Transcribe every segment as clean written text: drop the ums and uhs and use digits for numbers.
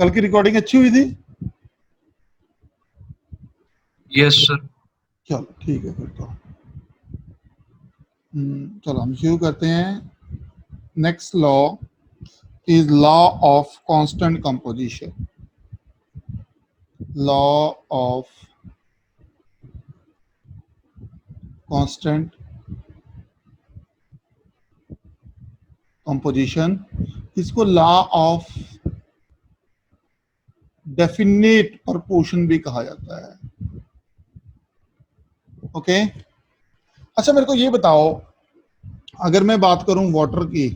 कल की रिकॉर्डिंग अच्छी हुई थी? Yes sir. चलो ठीक है फिर तो। चलो हम शुरू करते हैं। Next law is law of constant composition. Law of constant composition, इसको लॉ ऑफ डेफिनेट प्रपोर्शन भी कहा जाता है। ओके, अच्छा मेरे को ये बताओ, अगर मैं बात करूं वाटर की,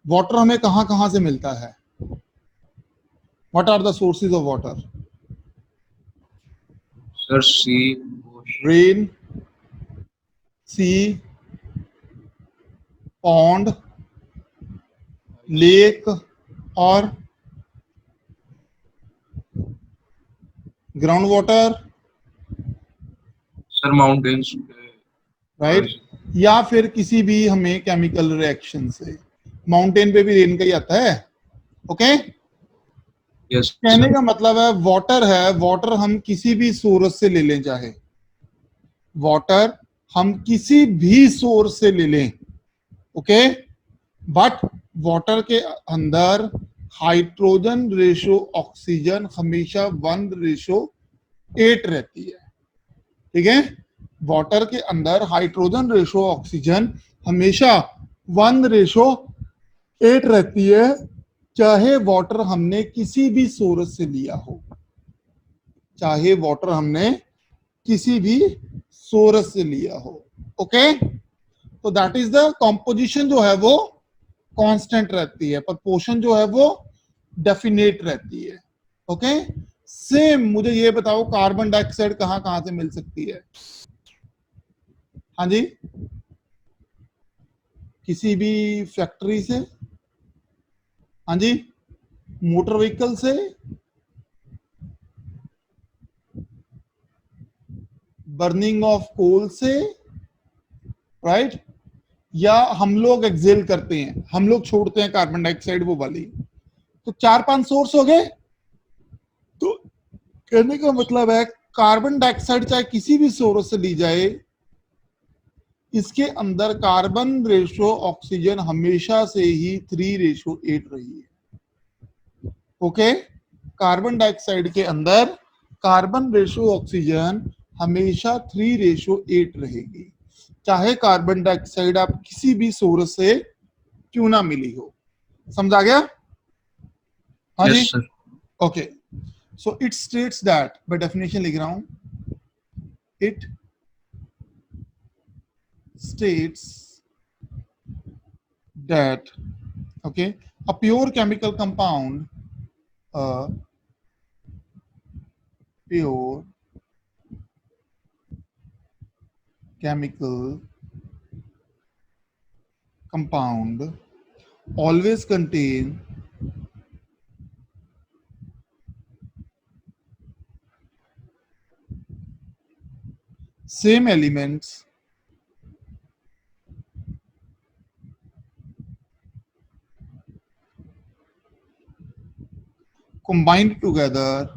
वाटर हमें कहां कहां से मिलता है? What are the sources of water? Sir sea. Rain, sea, pond, lake और ground water, sir mountains. Right? या फिर किसी भी हमें केमिकल रिएक्शन से। माउंटेन पे भी रेन का ही आता है। ओके, यस कहने सर। का मतलब है वाटर है, वाटर हम किसी भी सोर्स से ले लें, चाहे वाटर हम किसी भी सोर्स से ले लें, ओके, बट वाटर के अंदर हाइड्रोजन रेशो ऑक्सीजन हमेशा 1:8 रहती है। ठीक है, वाटर के अंदर हाइड्रोजन रेशो ऑक्सीजन हमेशा 1:8 रहती है, चाहे वाटर हमने किसी भी सोर्स से लिया हो, चाहे वाटर हमने किसी भी सोर्स से लिया हो। ओके, तो दैट इज द कॉम्पोजिशन जो है वो कांस्टेंट रहती है, प्रपोर्शन जो है वो डेफिनेट रहती है। ओके, सेम मुझे ये बताओ, कार्बन डाइऑक्साइड कहां कहां से मिल सकती है? हाँ जी, किसी भी फैक्ट्री से, हाँ जी, मोटर व्हीकल से, बर्निंग ऑफ कोल से, राइट? या हम लोग एक्सेल करते हैं, हम लोग छोड़ते हैं कार्बन डाइऑक्साइड वो वाली। तो 4-5 सोर्स हो गए। तो कहने का मतलब है कार्बन डाइऑक्साइड चाहे किसी भी सोर्स से ली जाए, इसके अंदर कार्बन रेशो ऑक्सीजन हमेशा से ही 3:8 रही है। ओके, कार्बन डाइऑक्साइड के अंदर कार्बन रेशो ऑक्सीजन हमेशा 3:8 रहेगी, चाहे कार्बन डाइऑक्साइड आप किसी भी सोर्स से क्यों ना मिली हो। समझ आ गया? हाँ यस जी, sir. Okay. So it states that, मैं डेफिनेशन लिख रहा हूं, इट states that, okay, a pure chemical compound, a pure chemical compound always contain same elements combined together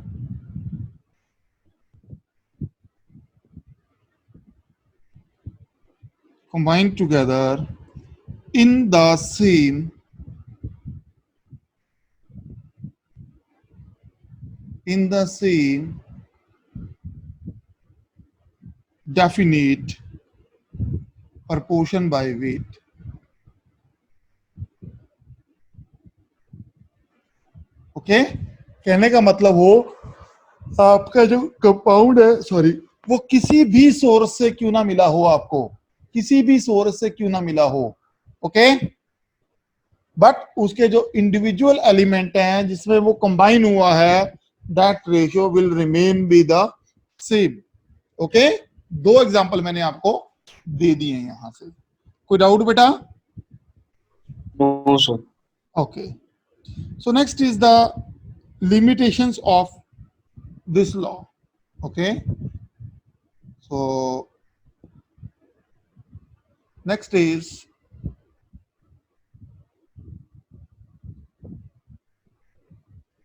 combined together in the same in the same definite proportion by weight। Okay, कहने का मतलब हो, आपका जो कंपाउंड है, sorry, वो किसी भी सोर्स से क्यों ना मिला हो, आपको किसी भी सोर्स से क्यों ना मिला हो, ओके, बट उसके जो इंडिविजुअल एलिमेंट हैं जिसमें वो कंबाइन हुआ है, that ratio will remain be the same. Okay, दो एग्जांपल मैंने आपको दे दिए हैं यहां से। कोई डाउट बेटा? No sir. Okay, so next is the limitations of this law। okay, so next is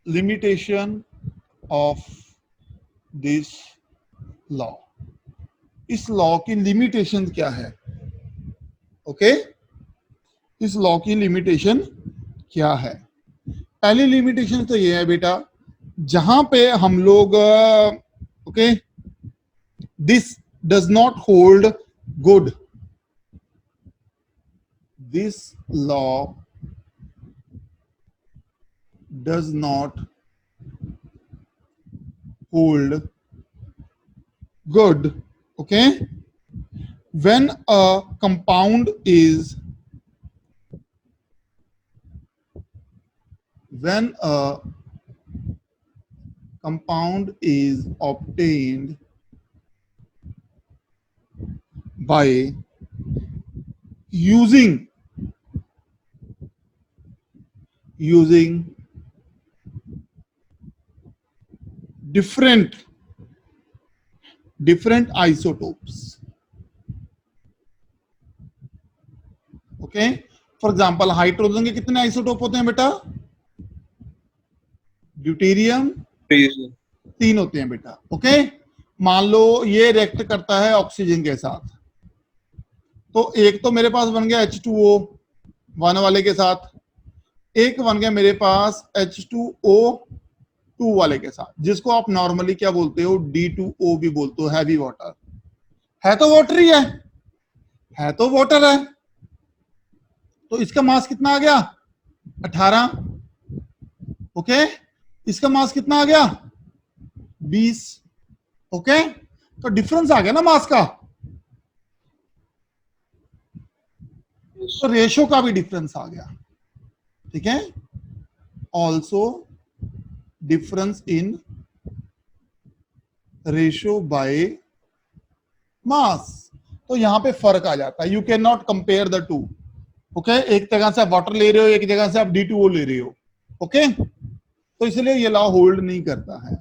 limitation of this law, इस लॉ की लिमिटेशन क्या है? ओके, इस लॉ की लिमिटेशन क्या है? पहली लिमिटेशन तो ये है बेटा, जहां पे हम लोग okay, this does not hold good, this law does not hold good, okay, when a compound is obtained by using different isotopes, okay. For example hydrogen के कितने आइसोटोप होते हैं बेटा? ड्यूटेरियम 3 होते हैं बेटा, ओके। मान लो ये रिएक्ट करता है ऑक्सीजन के साथ, तो एक तो मेरे पास बन गया H2O 1 वाले के साथ, एक बन गया मेरे पास H2O 2 वाले के साथ, जिसको आप नॉर्मली क्या बोलते हो? D2O भी बोलते हो, हैवी वाटर। है तो वाटर ही है तो वाटर है। तो इसका मास कितना आ गया? 18, ओके। इसका मास कितना आ गया? 20, ओके। तो डिफरेंस आ गया ना मास का, तो रेशो का भी डिफरेंस आ गया, ठीक है। Also difference in ratio by mass, तो यहां पे फर्क आ जाता है। You can not compare the two, okay. एक जगह से आप वाटर ले रहे हो, एक जगह से आप D2O ले रहे हो, ओके। तो इसलिए ये लॉ होल्ड नहीं करता है।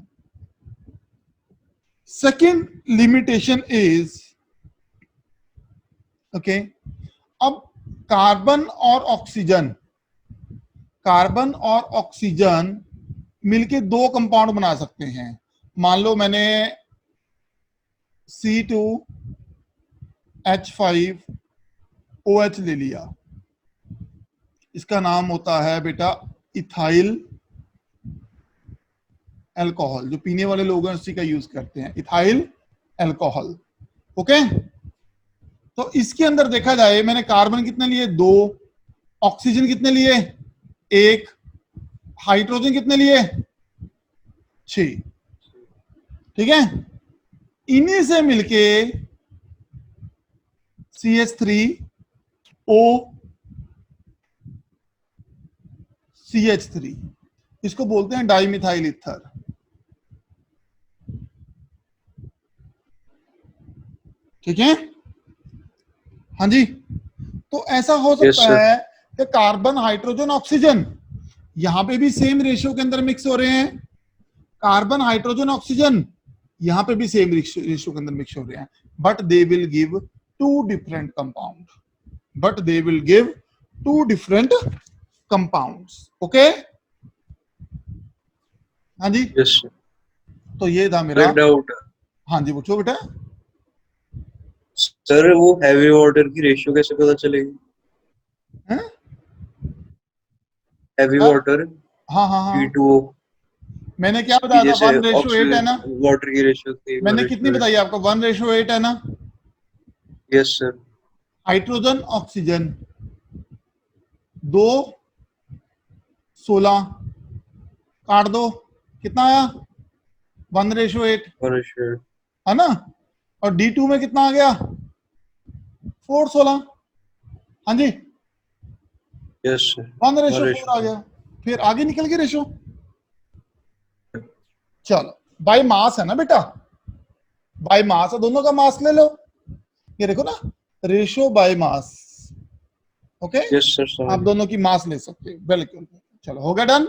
सेकेंड लिमिटेशन इज, ओके, अब कार्बन और ऑक्सीजन मिलके 2 कंपाउंड बना सकते हैं। मान लो मैंने C2H5OH ले लिया, इसका नाम होता है बेटा इथाइल अल्कोहल, जो पीने वाले लोग हैं उसी का यूज करते हैं, इथाइल अल्कोहल, ओके। तो इसके अंदर देखा जाए, मैंने कार्बन कितने लिए? 2, ऑक्सीजन कितने लिए? 1, हाइड्रोजन कितने लिए? 6, ठीक है। इन्हीं से मिलके CH3O CH3, इसको बोलते हैं डाइमिथाइल ईथर, ठीक है। हाँ जी। तो ऐसा हो सकता है कि कार्बन, हाइड्रोजन, ऑक्सीजन यहां पे भी सेम रेशियो के अंदर मिक्स हो रहे हैं, कार्बन, हाइड्रोजन, ऑक्सीजन यहां पे भी सेम रेशियो के अंदर मिक्स हो रहे हैं, but they will give 2 different compounds, okay. हाँ जी। Yes sir. तो ये था मेरा डाउट। हाँ जी, पूछो बेटा। सर वो हैवी वाटर की रेशियो कैसे पता चलेगी? हैवी वाटर हाँ हाँ हाँ, D2O मैंने क्या बताया था? 1:8 है ना? वाटर की रेशियो थी। मैंने कितनी बताई आपको? 1:8 है ना? Yes sir. हाइड्रोजन, ऑक्सीजन 2, 16 काट दो, कितना आया? 1:8 है ना? और D2 में कितना आ गया? 4, 16, हाँ जी, यस सर। 1:4 आ गया। फिर आगे निकल गया रेशो। चलो, बाय मास है ना बेटा, बाय मास है, दोनों का मास ले लो, ये देखो ना, ratio by mass, okay. Yes sir. आप दोनों की मास ले सकते हो, बिल्कुल। चलो, हो गया डन?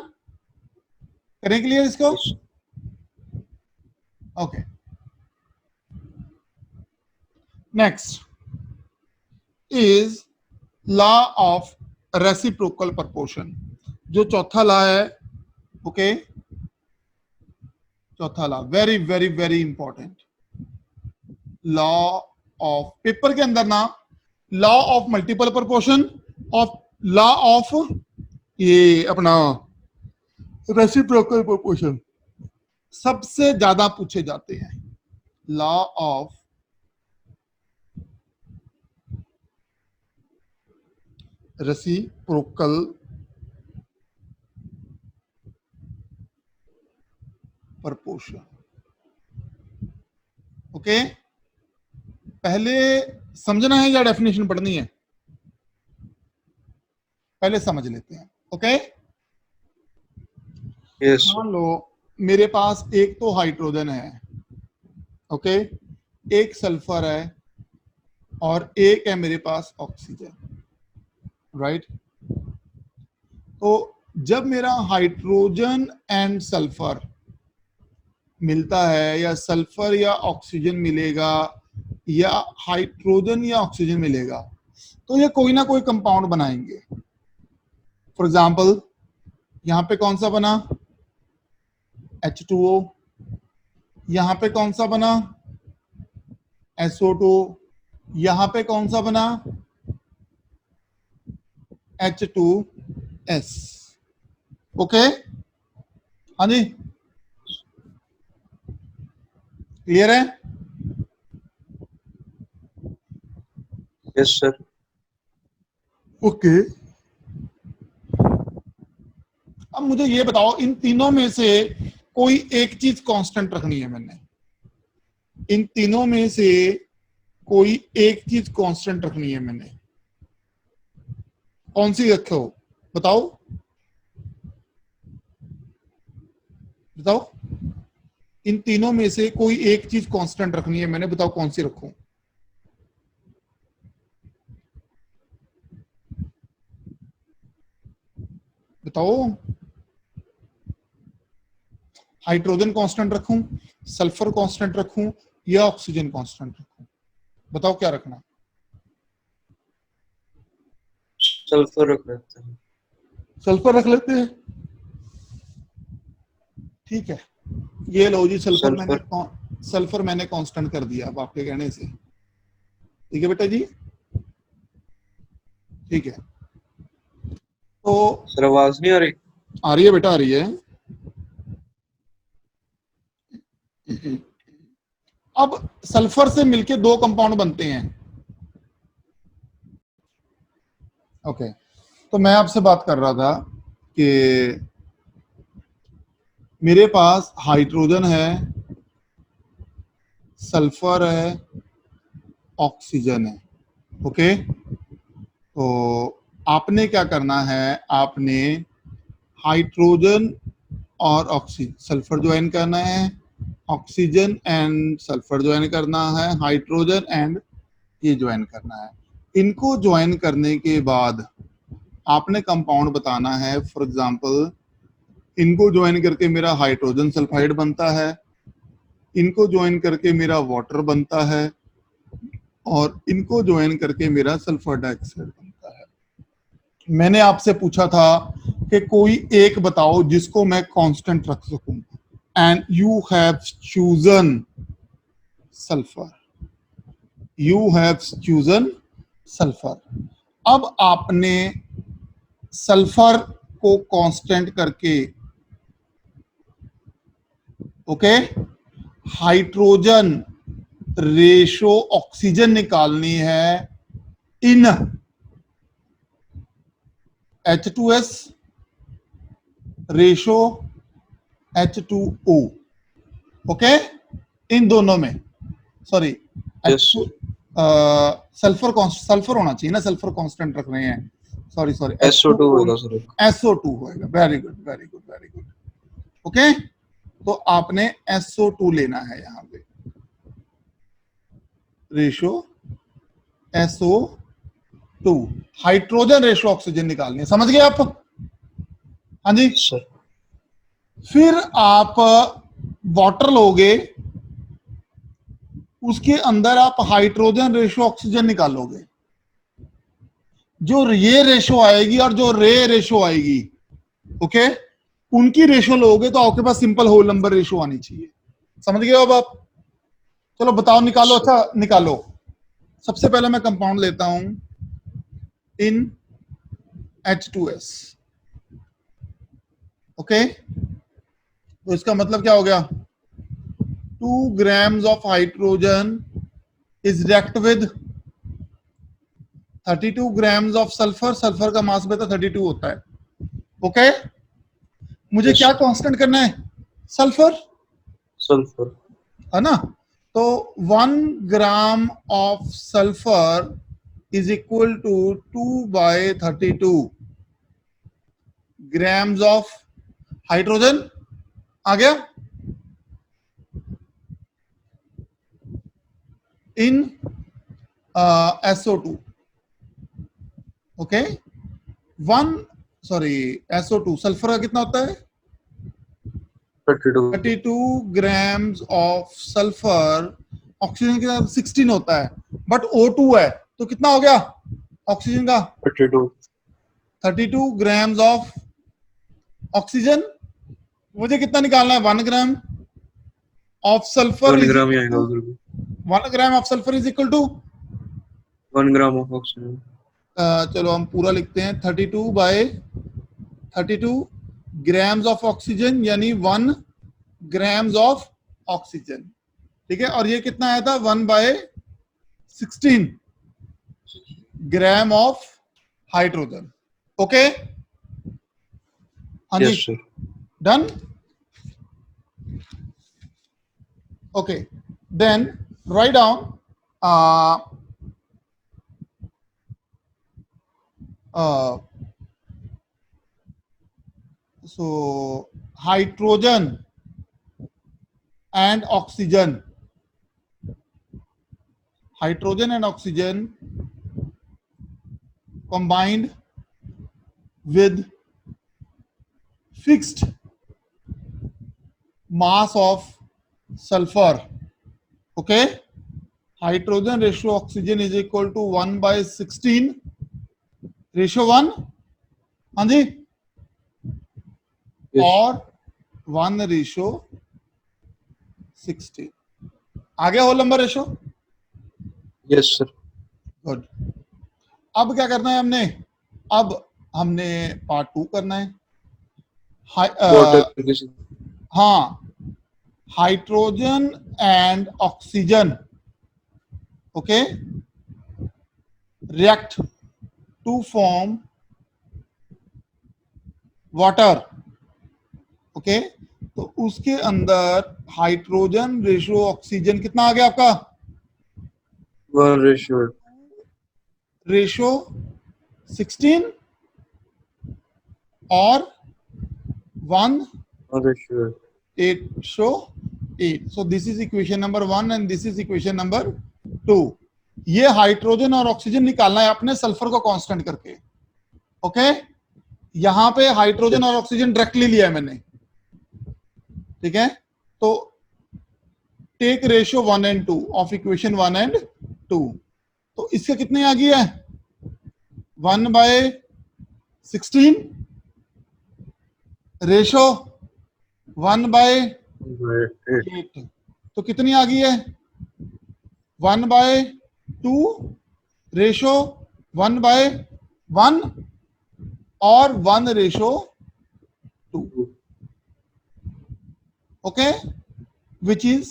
करें क्लियर इसको? Okay, next is law of reciprocal proportion, जो चौथा लॉ है, ओके। चौथा law, very very very important, law of, paper के अंदर ना law of multiple proportion, of law of ये अपना रेसिप्रोकल प्रोपोर्शन सबसे ज्यादा पूछे जाते हैं। Law of reciprocal proportion. Okay, पहले समझना है या डेफिनेशन पढ़नी है? पहले समझ लेते हैं। Okay, Yes, sir. मान लो मेरे पास एक तो हाइड्रोजन है, ओके, एक सल्फर है और एक है मेरे पास ऑक्सीजन, राइट। तो जब मेरा हाइड्रोजन एंड सल्फर मिलता है, या सल्फर या ऑक्सीजन मिलेगा, या हाइड्रोजन या ऑक्सीजन मिलेगा, तो ये कोई ना कोई कंपाउंड बनाएंगे। फॉर एग्जाम्पल यहां पे कौन सा बना, H2O, यहां पे कौन सा बना, SO2, यहां पे कौन सा बना, H2S। ओके, हाँ जी, क्लियर है? Yes, sir. ओके, अब मुझे ये बताओ, इन तीनों में से कोई एक चीज कांस्टेंट रखनी है मैंने, इन तीनों में से कोई एक चीज कांस्टेंट रखनी है मैंने, कौन सी रखो बताओ, बताओ, इन तीनों में से कोई एक चीज कांस्टेंट रखनी है मैंने, बताओ कौन सी रखूं? बताओ, हाइड्रोजन कांस्टेंट रखूं, सल्फर कांस्टेंट रखूं, या ऑक्सीजन कांस्टेंट रखूं? बताओ क्या रखना? Sulfur रख लेते हैं। सल्फर रख लेते हैं, ठीक है। ये लो जी, सल्फर मैंने कांस्टेंट कर दिया अब आपके कहने से, ठीक है बेटा जी, ठीक है। तो सर आवाज नहीं आ रही? आ रही है बेटा, आ रही है। अब सल्फर से मिलके दो कंपाउंड बनते हैं, ओके। तो मैं आपसे बात कर रहा था कि मेरे पास हाइड्रोजन है, सल्फर है, ऑक्सीजन है, ओके। तो आपने क्या करना है, आपने हाइड्रोजन और ऑक्सीजन, सल्फर ज्वाइन करना है, ऑक्सीजन एंड सल्फर ज्वाइन करना है, हाइड्रोजन एंड ये ज्वाइन करना है। इनको ज्वाइन करने के बाद आपने कंपाउंड बताना है। फॉर एग्जांपल इनको ज्वाइन करके मेरा हाइड्रोजन सल्फाइड बनता है, इनको ज्वाइन करके मेरा वाटर बनता है, और इनको ज्वाइन करके मेरा सल्फर डाइऑक्साइड बनता है। मैंने आपसे पूछा था कि कोई एक बताओ जिसको मैं कांस्टेंट रख सकूं, and you have chosen sulphur, you have chosen sulphur. अब आपने सल्फर को कांस्टेंट करके, ओके, हाइड्रोजन रेशो ऑक्सीजन निकालनी है इन H2S रेशो H2O, ओके, इन दोनों में, सॉरी, Yes. सल्फर होना चाहिए ना, सल्फर कांस्टेंट रख रहे हैं, सॉरी सॉरी, SO2 होगा सर। SO2 होएगा, very good very good very good, okay. तो आपने SO2 लेना है यहां पे, ratio SO2, hydrogen ratio oxygen निकालनी है, समझ गए आप? हाँ जी। सर फिर आप वाटर लोगे, उसके अंदर आप हाइड्रोजन रेशो ऑक्सीजन निकालोगे, जो ये रेशो आएगी और जो रे रेशो आएगी, ओके, उनकी रेशो लोगे तो आपके पास सिंपल होल नंबर रेशो आनी चाहिए। समझ गए अब आप? चलो बताओ, निकालो। अच्छा निकालो। सबसे पहले मैं कंपाउंड लेता हूं इन H2S। ओके, तो इसका मतलब क्या हो गया? 2 grams of hydrogen is react with 32 grams of sulphur. Sulphur का मास बेटा 32 होता है। ओके, मुझे Yes, क्या sir. कांस्टेंट करना है? Sulphur, Sulfur. है ना? तो 1 gram of sulphur is equal to 2/32 grams of hydrogen. आ गया? In SO2। Okay, SO2 sulphur का कितना होता है? 32. 32 ग्राम्स ऑफ सल्फर। ऑक्सीजन के साथ 16 होता है, बट O2 है, तो कितना हो गया ऑक्सीजन का? 32. 32 ग्राम्स ऑफ ऑक्सीजन। मुझे कितना निकालना है? 1 gram of sulphur 1 is gram ही इक्वल आएगा टू उधर भी. 1 gram of sulphur is equal to 1 gram of oxygen. चलो हम पूरा लिखते हैं, 32/32 ग्राम्स ऑफ ऑक्सीजन, यानी 1 ग्राम्स ऑफ ऑक्सीजन। ठीक है, और ये कितना आया था? 1/16 ग्राम ऑफ हाइड्रोजन। ओके, हाँ जी, Yes, sir. Done. Okay, then write down so hydrogen and oxygen, combined with fixed mass of sulfur. Okay, hydrogen ratio oxygen is equal to 1/16 ratio 1, हाँ जी, Yes. और 1/16। आ गया whole number ratio? Yes, sir. Good. अब क्या करना है हमने? अब हमने पार्ट 2 करना है। Water is हाँ, hydrogen and oxygen, okay, react to form water. Okay, तो उसके अंदर हाइड्रोजन रेशो ऑक्सीजन कितना आ गया आपका? 1 ratio. रेशो 16 और 1 1 ratio. 8:8। So this is equation number 1 and this is equation number 2। ये हाइड्रोजन और ऑक्सीजन निकालना है अपने सल्फर को कांस्टेंट करके। ओके, यहां पे हाइड्रोजन और ऑक्सीजन डायरेक्टली लिया है मैंने। ठीक है, तो take ratio 1 and 2 of equation 1 and 2। तो इसके कितने आ गया है? 1/16 रेशो 1/8। 8. तो कितनी आ गई है? 1/2 रेशो 1/1 और 1/2। Okay, which is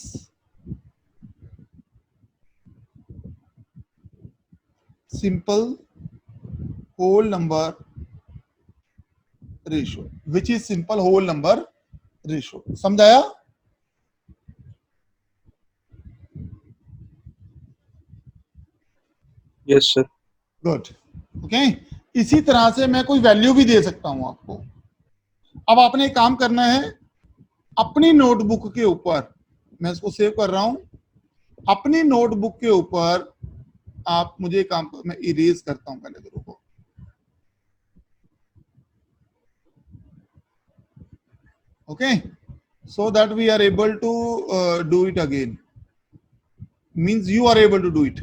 simple whole number ratio, which is simple whole number ratio. समझाया? Yes, sir. गुड। ओके, इसी तरह से मैं कोई वैल्यू भी दे सकता हूं आपको। अब आपने एक काम करना है, अपनी नोटबुक के ऊपर, मैं इसको सेव कर रहा हूं, अपनी नोटबुक के ऊपर आप मुझे काम, मैं इरेज करता हूं पहले तो, रुको। Okay, so that we are able to do it again, means you are able to do it।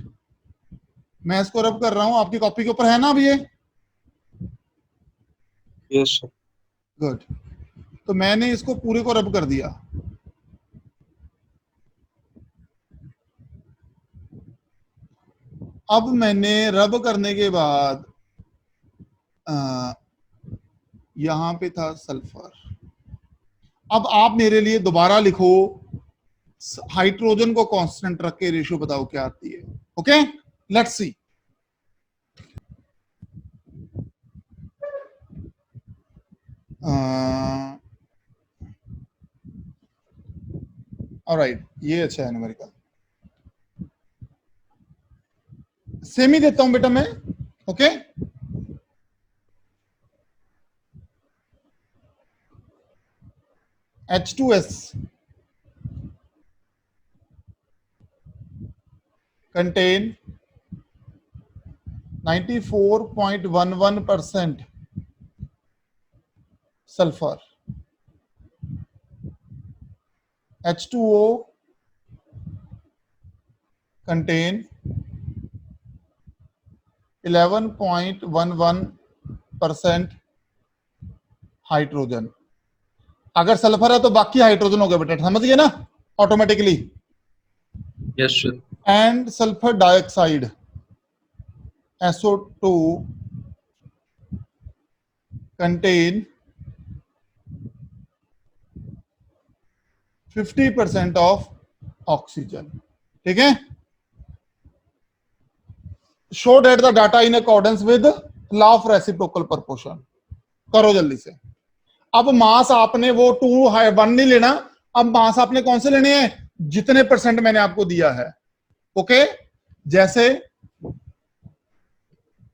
मैं इसको रब कर रहा हूं, आपकी कॉपी के ऊपर है ना अभी ये? Yes, sir. गुड। तो मैंने इसको पूरे को रब कर दिया, अब मैंने रब करने के बाद यहां पे था सल्फर। अब आप मेरे लिए दोबारा लिखो, हाइड्रोजन को कांस्टेंट रख के रेशियो बताओ क्या आती है। Okay, let's see. ऑलराइट, ये अच्छा है न्यूमेरिकल, सेम ही देता हूं बेटा मैं। Okay, H2S contain 94.11% sulfur. H2O contain 11.11% hydrogen. अगर सल्फर है तो बाकी हाइड्रोजन हो गया बेटा, समझ गए ना automatically. Yes, sir. And sulphur dioxide SO2 contain 50% of oxygen. ठीक है, show that the data in accordance with law of reciprocal proportion. करो जल्दी से। अब मास आपने वो 1 नहीं लेना, अब मास आपने कौन से लेने हैं, जितने परसेंट मैंने आपको दिया है। ओके, जैसे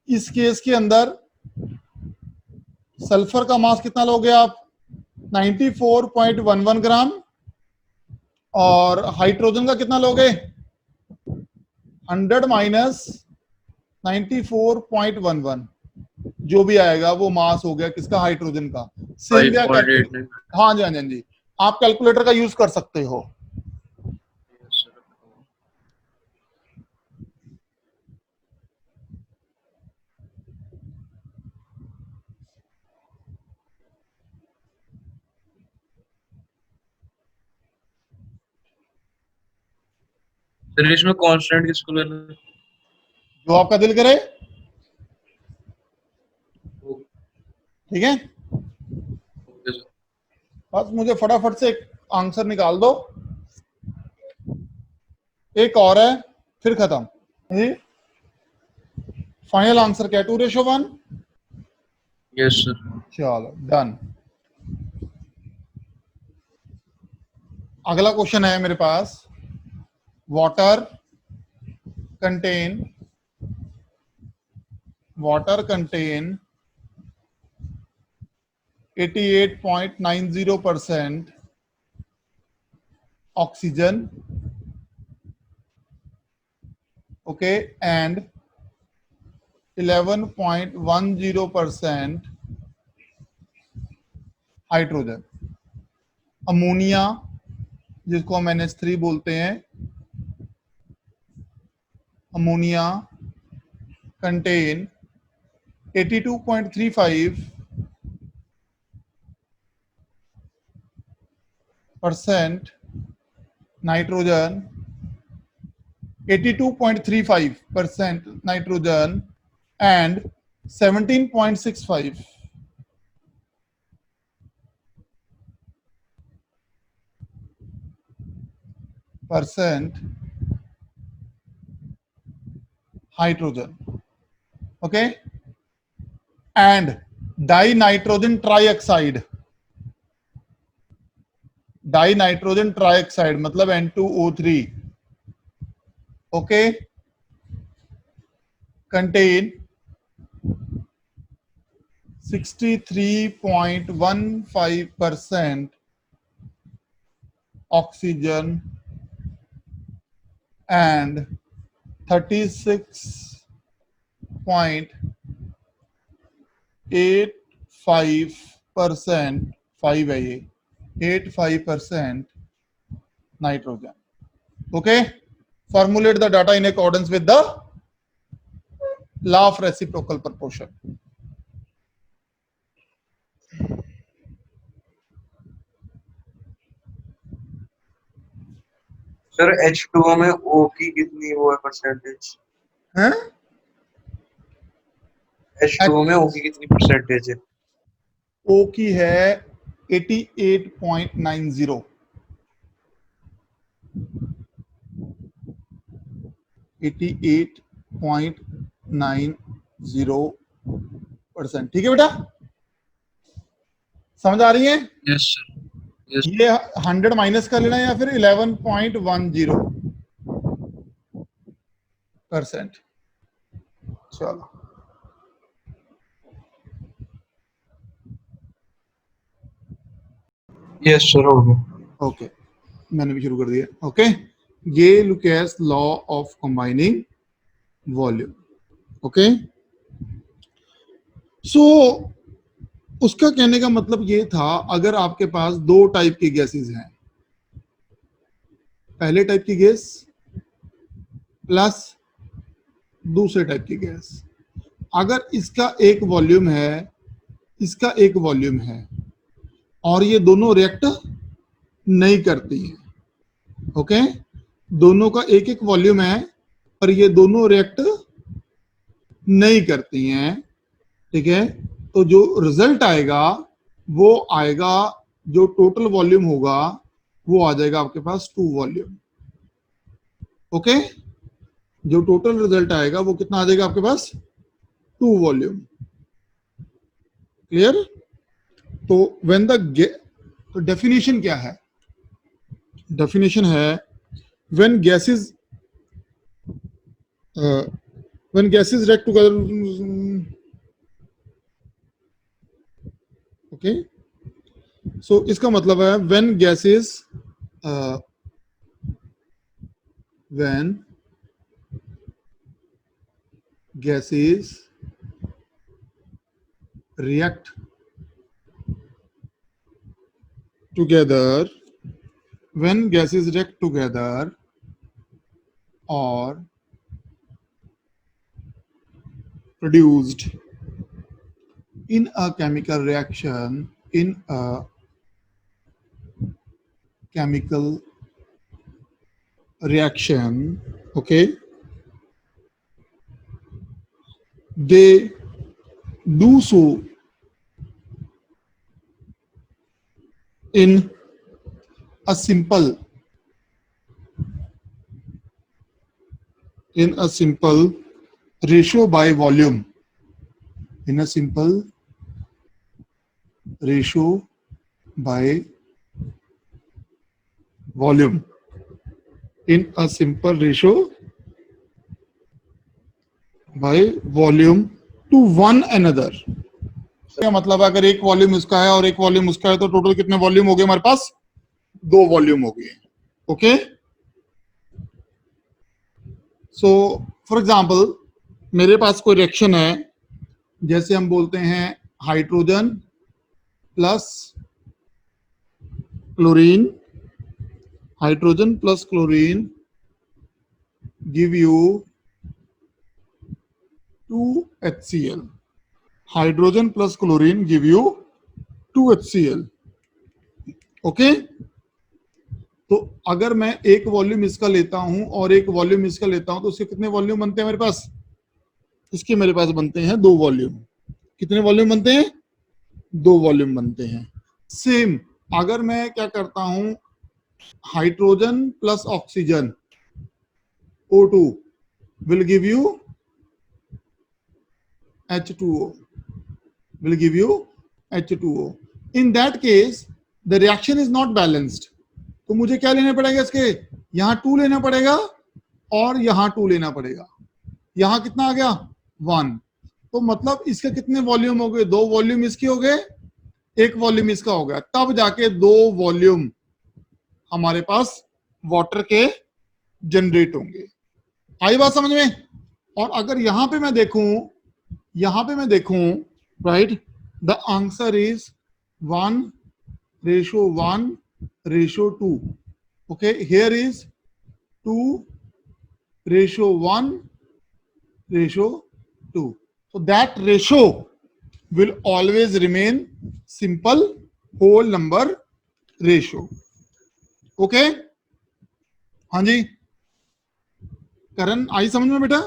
इस केस के अंदर सल्फर का मास कितना लोगे आप, 94.11 ग्राम, और हाइड्रोजन का कितना लोगे, 100 माइनस 94.11, जो भी आएगा वो मास हो गया किसका, हाइड्रोजन का। सेम क्या करते, 5.89. हाँ जी हाँ जी हाँ जी, आप कैलकुलेटर का यूज कर सकते हो। Yes, sir. सर इसमें कांस्टेंट किसको लेना है? जो आपका दिल करे, ओके ठीक है। सर। बस मुझे फटाफट से एक आंसर निकाल दो, एक और है फिर खत्म जी। फाइनल आंसर क्या है, 2:1। Yes sir. चलो डन। अगला क्वेश्चन है मेरे पास, water content 88.90% oxygen, okay, and 11.10% hydrogen. Ammonia जिसको हम NH3 बोलते हैं, ammonia content 82.35% nitrogen, 82.35% nitrogen and 17.65% hydrogen, okay, and di nitrogen trioxide, di nitrogen trioxide मतलब N2O3, okay, contain 63.15% oxygen and 36.85%, 5 है ये, 85% nitrogen. Okay, formulate the data in accordance with the law of reciprocal proportion. Sir H2O में O की कितनी वो है percentage? हैं? H2O में O की कितनी परसेंटेज है? ओ की है 88.90, 88.90%। ठीक है बेटा, समझ आ रही है? Yes sir, yes. ये 100 माइनस कर लेना या फिर 11.10%। चलो, यस सर, हो गया। ओके, मैंने भी शुरू कर दिया। ओके, ये Lussac's law of combining volume. Okay, so उसका कहने का मतलब ये था, अगर आपके पास दो टाइप की गैसेस हैं, पहले टाइप की गैस प्लस दूसरे टाइप की गैस, अगर इसका एक वॉल्यूम है, इसका एक वॉल्यूम है, और ये दोनों रिएक्ट नहीं करती हैं, ओके, दोनों का एक एक वॉल्यूम है पर ये दोनों रिएक्ट नहीं करती हैं, ठीक है, तो जो रिजल्ट आएगा वो आएगा, जो टोटल वॉल्यूम होगा वो आ जाएगा आपके पास 2 वॉल्यूम। ओके, जो टोटल रिजल्ट आएगा वो कितना आ जाएगा आपके पास? 2 वॉल्यूम। क्लियर? तो व्हेन द तो डेफिनेशन क्या है? डेफिनेशन है when gases react together, okay, so इसका मतलब है when gases react together, when gases react together or produced in a chemical reaction, in a chemical reaction, okay, they do so in a simple ratio by volume, in a simple ratio by volume, in a simple ratio by volume to one another। क्या मतलब है? अगर एक volume इसका है और एक volume उसका है तो टोटल कितने वॉल्यूम हो गए हमारे पास? 2 वॉल्यूम हो गए। ओके, सो फॉर एग्जांपल मेरे पास कोई रिएक्शन है, जैसे हम बोलते हैं hydrogen plus chlorine, hydrogen plus chlorine give you 2HCl, hydrogen plus chlorine give you 2HCl। Okay, तो अगर मैं एक वॉल्यूम इसका लेता हूं और एक वॉल्यूम इसका लेता हूं तो उसके कितने वॉल्यूम बनते हैं मेरे पास? इसके मेरे पास बनते हैं 2 वॉल्यूम। कितने वॉल्यूम बनते हैं? 2 वॉल्यूम बनते हैं। सेम अगर मैं क्या करता हूं, hydrogen plus oxygen O2 will give you H2O, will give you H2O। In that case the reaction is not balanced, तो मुझे क्या लेना पड़ेगा? इसके यहां 2 लेना पड़ेगा और यहां 2 लेना पड़ेगा। यहां कितना आ गया? 1। तो मतलब इसके कितने वॉल्यूम हो गए? 2 वॉल्यूम इसके हो गए, एक वॉल्यूम इसका हो गया, तब जाके 2 वॉल्यूम हमारे पास वाटर के जनरेट होंगे। आई बात समझ में? और अगर यहां पे मैं देखूं, right, the answer is 1:1:2। Okay, here is 2:1:2। so that ratio will always remain simple whole number ratio। okay, हाँ जी करण, आई समझ में बेटा?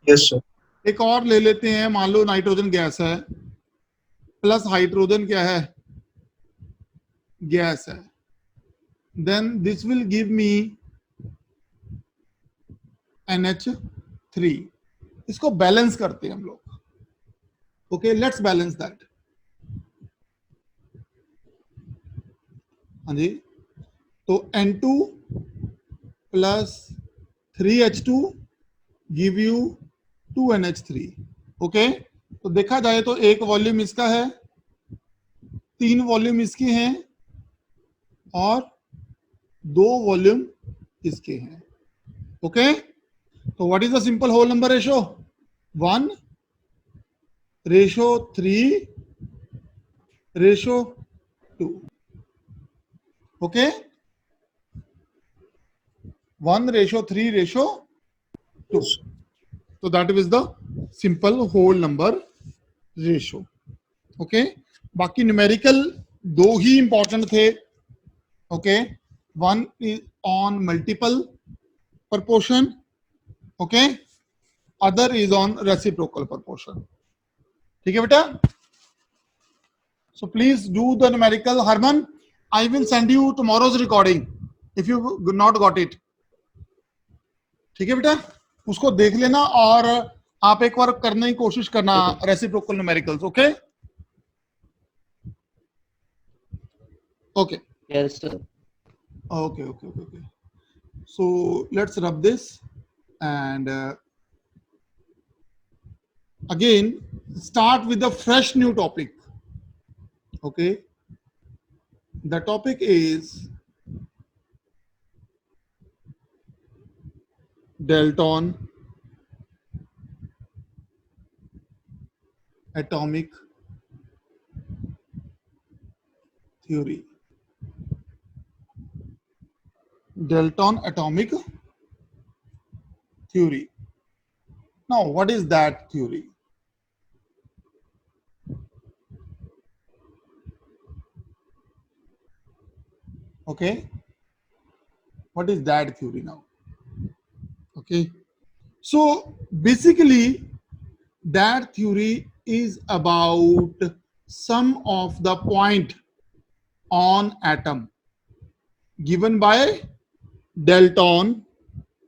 Yes sir. एक और ले लेते हैं, मान लो नाइट्रोजन गैस है प्लस हाइड्रोजन क्या है, गैस है, then this will give me NH3। इसको बैलेंस करते हैं हम लोग। Okay let's balance that. हाँ जी, तो N2 plus 3H2 give you 2NH3। Okay, तो देखा जाए तो एक वॉल्यूम इसका है, 3 वॉल्यूम इसके हैं और 2 वॉल्यूम इसके हैं। ओके, तो what is the simple whole number ratio? 1:3:2। Okay, 1:3:2। So that is the simple whole number ratio. Okay, बाकी न्यूमेरिकल 2 ही इंपॉर्टेंट थे। Okay, one is on multiple proportion, okay, other is on reciprocal proportion। ठीक है बेटा? So please do the numerical। Harman, I will send you tomorrow's recording if you not got it। ठीक है बेटा, उसको देख लेना और आप एक बार करने की कोशिश करना reciprocal numericals. Okay okay Yes, sir. Okay okay okay. So let's rub this and again start with the fresh new topic। okay, the topic is Dalton atomic theory। Dalton atomic theory। Now what is that theory? Okay, what is that theory now? Okay, so basically that theory is about sum of the point on atom given by Dalton।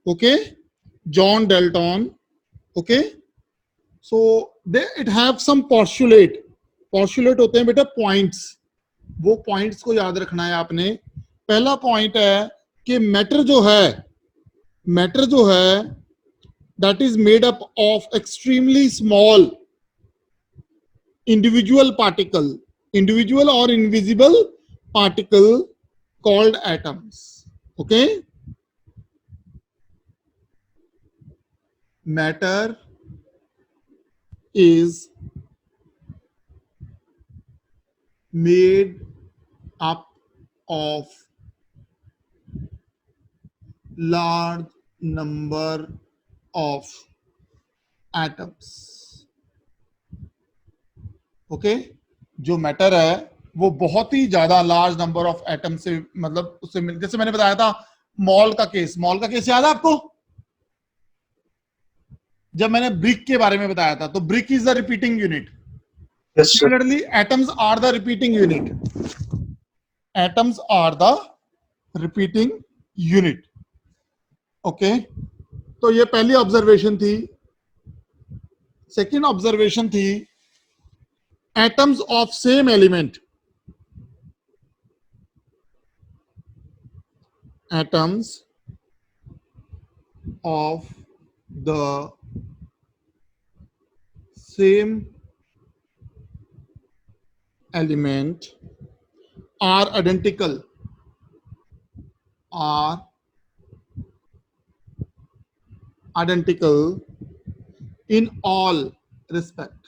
okay, John Dalton। okay, so they it have some postulate। postulate होते हैं बेटा points। वो points को याद रखना है आपने। पहला point है कि मैटर जो है that is made up of extremely small individual particle, individual or invisible particle called atoms। okay, matter is made up of large number of atoms। Okay, जो मैटर है वो बहुत ही ज्यादा लार्ज नंबर ऑफ एटम से मतलब उससे मिल, जैसे मैंने बताया था मॉल का केस याद है आपको? जब मैंने ब्रिक के बारे में बताया था, तो brick is the repeating unit. Similarly atoms are the repeating unit. Atoms are the repeating unit. Okay, तो ये पहली ऑब्जर्वेशन थी। सेकेंड ऑब्जर्वेशन थी atoms of same element, atoms of the same element are identical in all respect।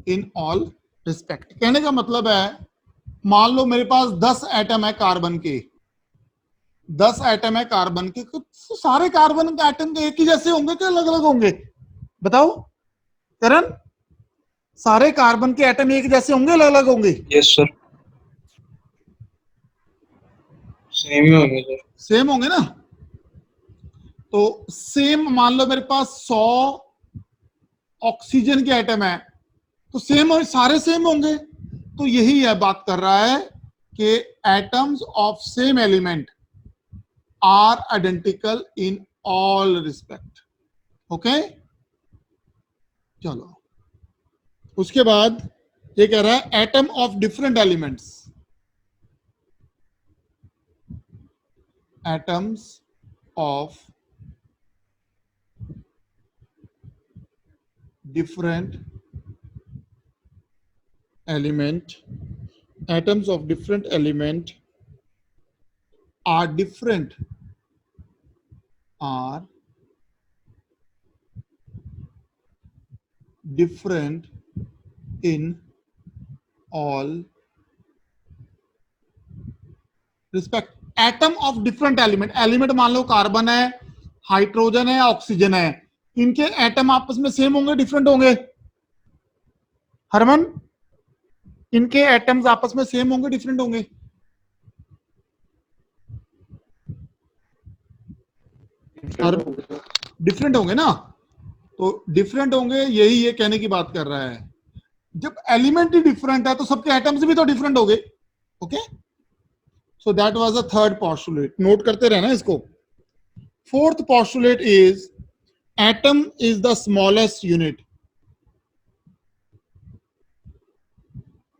In all respect कहने का मतलब है, मान लो मेरे पास 10 एटम है कार्बन के, 10 एटम है कार्बन के, तो सारे कार्बन के एटम के एक ही जैसे होंगे कि अलग अलग होंगे? बताओ करण, सारे कार्बन के एटम एक जैसे होंगे, अलग अलग होंगे? यस सर, सेम ही होंगे सर। सेम होंगे ना। तो सेम मान लो मेरे पास 100 ऑक्सीजन के एटम है, तो सेम और सारे सेम होंगे। तो यही है, बात कर रहा है कि atoms of same element are identical in all respect. Okay, चलो उसके बाद ये कह रहा है atom of different elements, atoms of different element, atoms of different element are different, are different in all respect। Atom of different element, element मान low carbon है, hydrogen है, ऑक्सीजन है, इनके एटम आपस में सेम होंगे, डिफरेंट होंगे? हरमन, इनके एटम्स आपस में सेम होंगे, डिफरेंट होंगे? डिफरेंट होंगे ना। तो डिफरेंट होंगे, यही ये कहने की बात कर रहा है। जब एलिमेंट ही डिफरेंट है तो सबके एटम्स भी तो डिफरेंट हो गए। Okay, so that was the third postulate, note करते रहना इसको। Fourth postulate is atom is the smallest unit,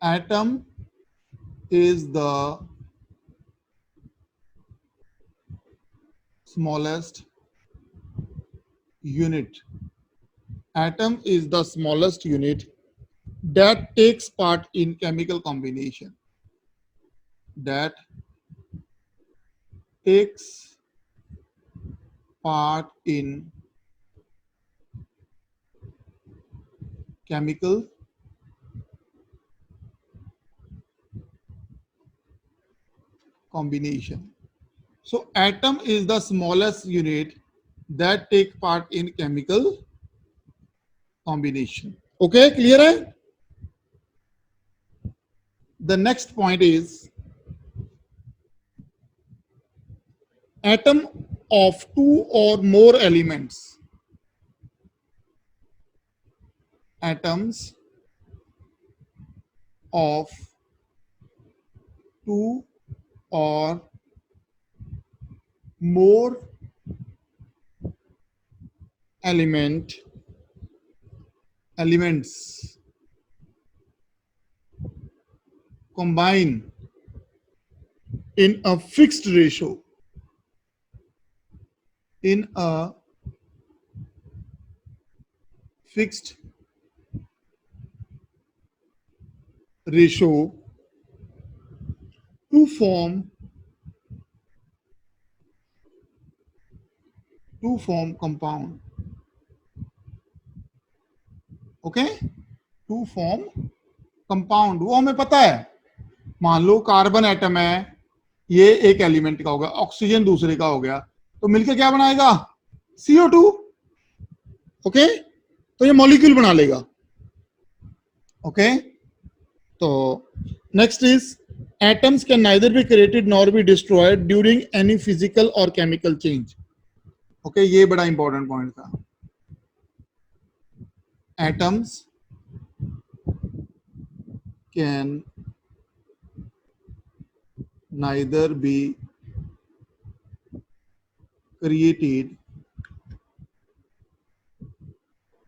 atom is the smallest unit, atom is the smallest unit that takes part in chemical combination, that takes part in chemical combination. So atom is the smallest unit that take part in chemical combination. Okay, clear hai? The next point is atom of two or more elements, atoms of two or more elements combine in a fixed ratio, in a fixed ratio to form compound. Okay, to form compound. वो हमें पता है, मान low carbon atom है, ये एक element का होगा, ऑक्सीजन दूसरे का हो गया, तो मिलकर क्या बनाएगा? CO2। ओके, तो ये मॉलिक्यूल बना लेगा। ओके, तो next is atoms can neither be created nor be destroyed during any physical और केमिकल चेंज। ओके, ये बड़ा इंपॉर्टेंट पॉइंट था। Atoms can neither be created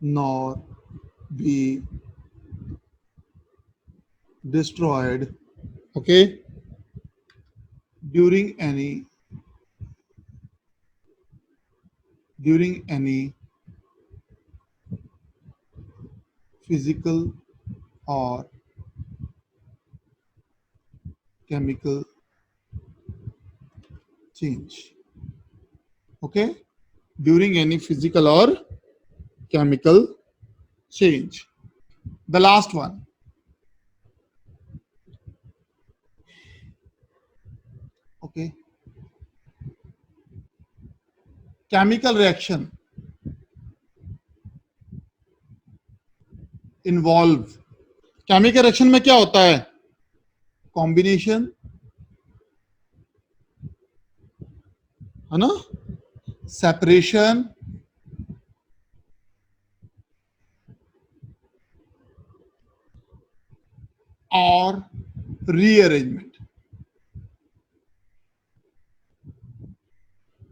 nor be destroyed, okay, during any physical or chemical change. Okay, during any physical or chemical change. The last one, okay, chemical reaction involve chemical reaction में क्या होता है? Combination, है ना, separation और rearrangement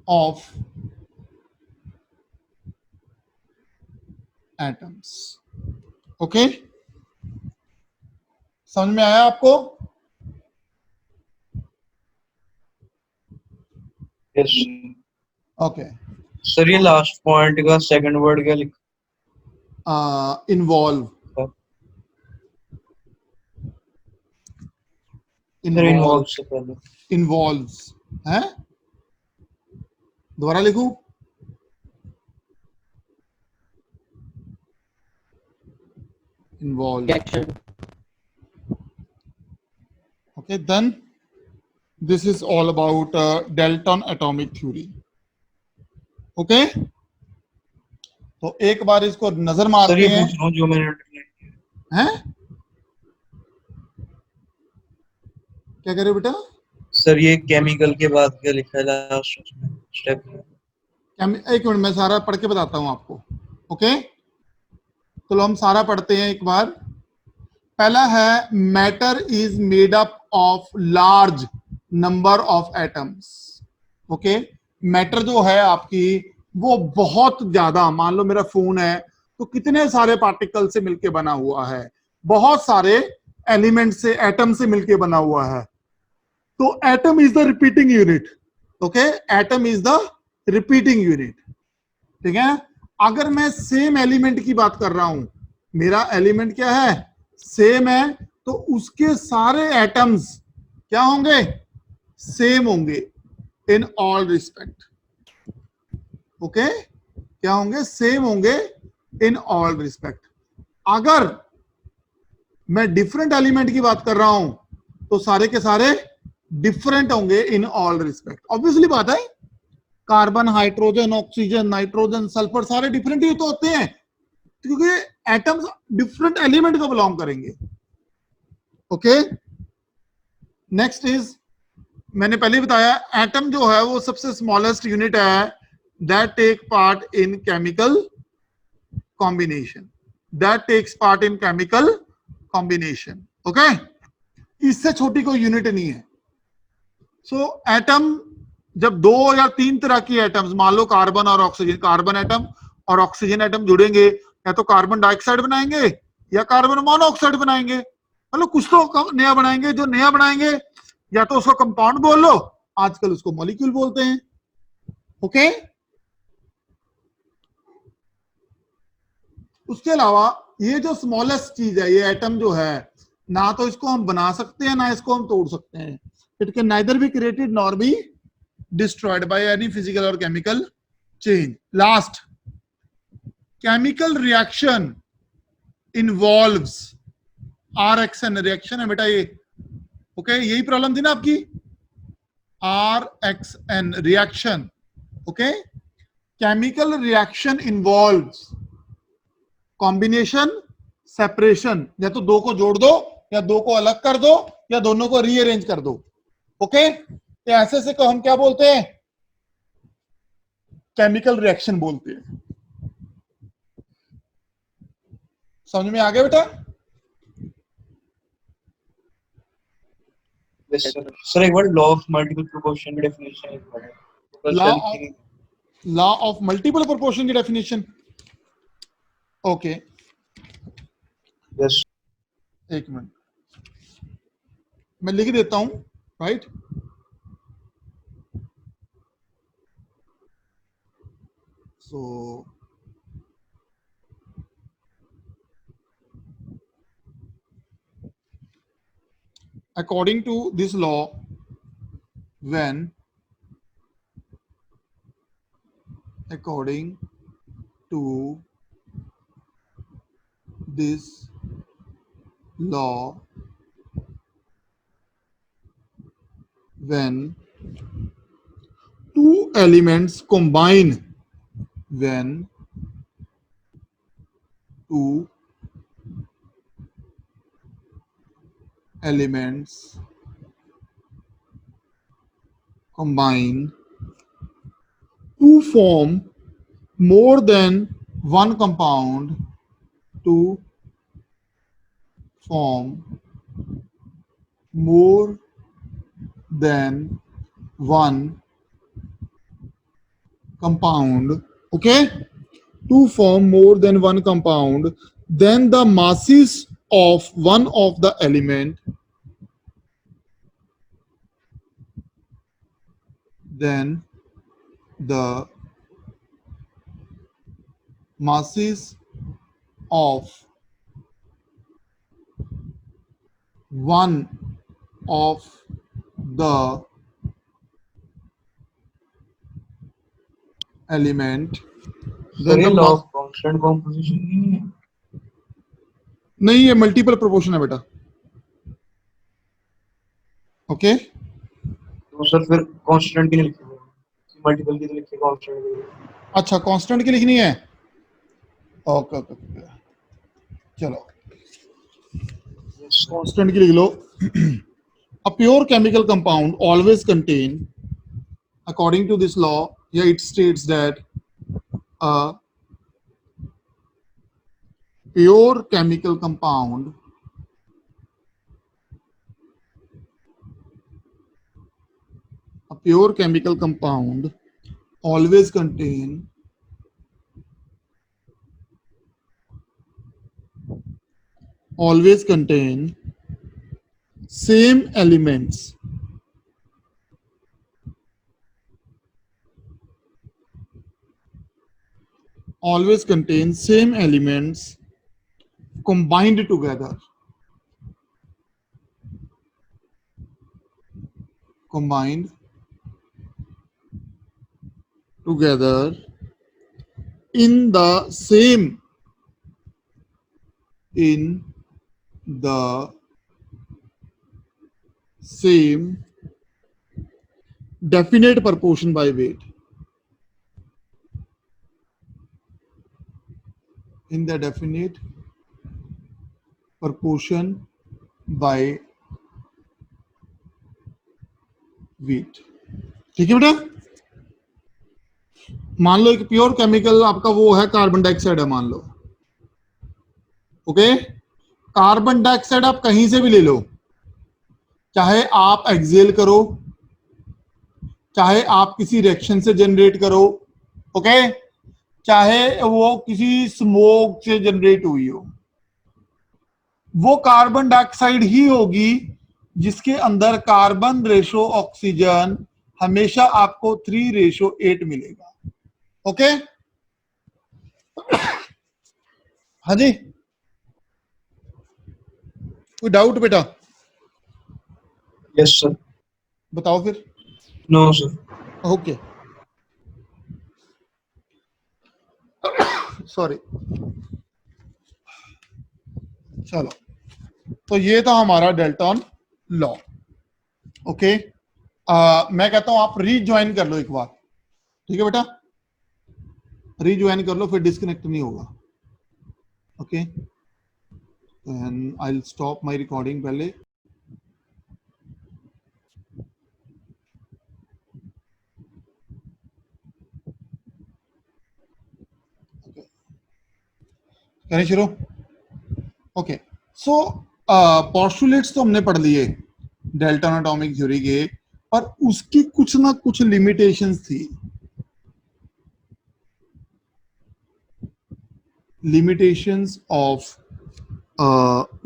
of atoms. Okay, समझ में आया आपको? यस ओके, सर, ये लास्ट पॉइंट का सेकंड वर्ड क्या लिखा? इन्वॉल्व, सर इन्वॉल्व से पहले इन्वॉल्व्स है, दोबारा लिखूं? Involve. Okay, then this is all about Dalton atomic theory. Okay, तो एक बार इसको नजर सर मारते ये हैं। पूछ रहा हूँ जो मैंने underline किया। हैं? क्या कह रहे हो बेटा? सर ये केमिकल के बाद क्या लिखा है लास्ट उसमें स्टेप में? एक मिनट, मैं सारा पढ़ के बताता हूं आपको। ओके, तो हम सारा पढ़ते हैं एक बार। पहला है matter is made up of large number of atoms. Okay, matter जो है आपकी वो बहुत ज्यादा, मान लो मेरा फोन है तो कितने सारे पार्टिकल से मिलके बना हुआ है, बहुत सारे एलिमेंट से, एटम से मिलके बना हुआ है। तो atom is the repeating unit. Okay, atom is the repeating unit. ठीक है, अगर मैं सेम एलिमेंट की बात कर रहा हूं, मेरा एलिमेंट क्या है, सेम है, तो उसके सारे एटम्स क्या होंगे, सेम होंगे इन ऑल रिस्पेक्ट। ओके, क्या होंगे, सेम होंगे इन ऑल रिस्पेक्ट। अगर मैं डिफरेंट एलिमेंट की बात कर रहा हूं तो सारे के सारे डिफरेंट होंगे इन ऑल रिस्पेक्ट। ऑब्वियसली बात है, carbon, hydrogen, oxygen, nitrogen, sulphur सारे डिफरेंट ही तो होते हैं, क्योंकि एटम्स डिफरेंट एलिमेंट को बिलोंग करेंगे। ओके, नेक्स्ट इज, मैंने पहले ही बताया, एटम जो है वो सबसे स्मॉलेस्ट यूनिट है that take part in chemical combination, that takes part in chemical combination. Okay, इससे छोटी कोई यूनिट नहीं है। सो एटम, जब दो या तीन तरह की एटम्स, मान लो कार्बन और ऑक्सीजन, कार्बन एटम और ऑक्सीजन एटम जुड़ेंगे, या तो कार्बन डाइऑक्साइड बनाएंगे या कार्बन मोनोऑक्साइड बनाएंगे, मतलब कुछ तो नया बनाएंगे। जो नया बनाएंगे या तो उसको कंपाउंड बोल लो, आजकल उसको मॉलिक्यूल बोलते हैं। ओके, उसके अलावा ये जो स्मॉलेस्ट चीज है, ये एटम जो है, ना तो इसको हम बना सकते हैं ना इसको हम तोड़ सकते हैं। It can neither be created nor be destroyed by any physical or chemical change. Last, chemical reaction involves RXN reaction है बेटा ये। ओके, यही प्रॉब्लम थी ना आपकी, RXN reaction। Okay, chemical reaction involves combination, separation, या तो दो को जोड़ दो या दो को अलग कर दो या दोनों को रीअरेंज कर दो। ओके, तो ऐसे से को हम क्या बोलते हैं, केमिकल रिएक्शन बोलते हैं। समझ में आ गया बेटा? सर एक बार लॉ ऑफ मल्टीपल प्रोपोर्शन की डेफिनेशन एक बार, लॉ ऑफ मल्टीपल प्रोपोर्शन की डेफिनेशन। ओके, यस एक मिनट मैं लिख देता हूं, right. So according to this law, when according to this law, when two elements combine, when two elements combine to form more than one compound to form more than one compound, okay, to form more than one compound, then the masses of one of the element, then the masses of one of the element, sir then ये the law of constant composition नहीं है? नहीं, ये multiple proportion है बेटा, okay. तो sir फिर constant की नहीं लिखेंगे, मल्टीपल की तो लिखिए कांस्टेंट की। अच्छा, कांस्टेंट की लिखनी है, ओके ओके ओके, चलो यस सर। कांस्टेंट की लिख लो। A pure chemical compound always contain, according to this law, here it states that a pure chemical compound always contain same elements combined together, in the same definite proportion by weight, in the definite proportion by weight, ठीक है बेटा। मान लो एक pure chemical आपका वो है carbon dioxide है, मान लो, ओके। कार्बन डाइऑक्साइड आप कहीं से भी ले लो, चाहे आप एक्सेल करो, चाहे आप किसी रिएक्शन से जनरेट करो, ओके, चाहे वो किसी स्मोक से जनरेट हुई हो, वो कार्बन डाइऑक्साइड ही होगी जिसके अंदर कार्बन रेशो ऑक्सीजन हमेशा आपको 3:8 मिलेगा, ओके। हाँ जी, कोई डाउट बेटा? Yes sir. बताओ फिर। No sir. ओके, सॉरी, चलो, तो ये था हमारा डेल्टन लॉ, ओके। मैं कहता हूं आप रीज्वाइन कर लो एक बार, ठीक है बेटा, रीज्वाइन कर लो, फिर डिस्कनेक्ट नहीं होगा, okay. And I will stop my recording पहले। करें शुरू, ओके। सो पोस्टुलेट्स तो हमने पढ़ लिए डेल्टन एटॉमिक थ्योरी के, पर उसकी कुछ ना कुछ लिमिटेशंस थी, limitations of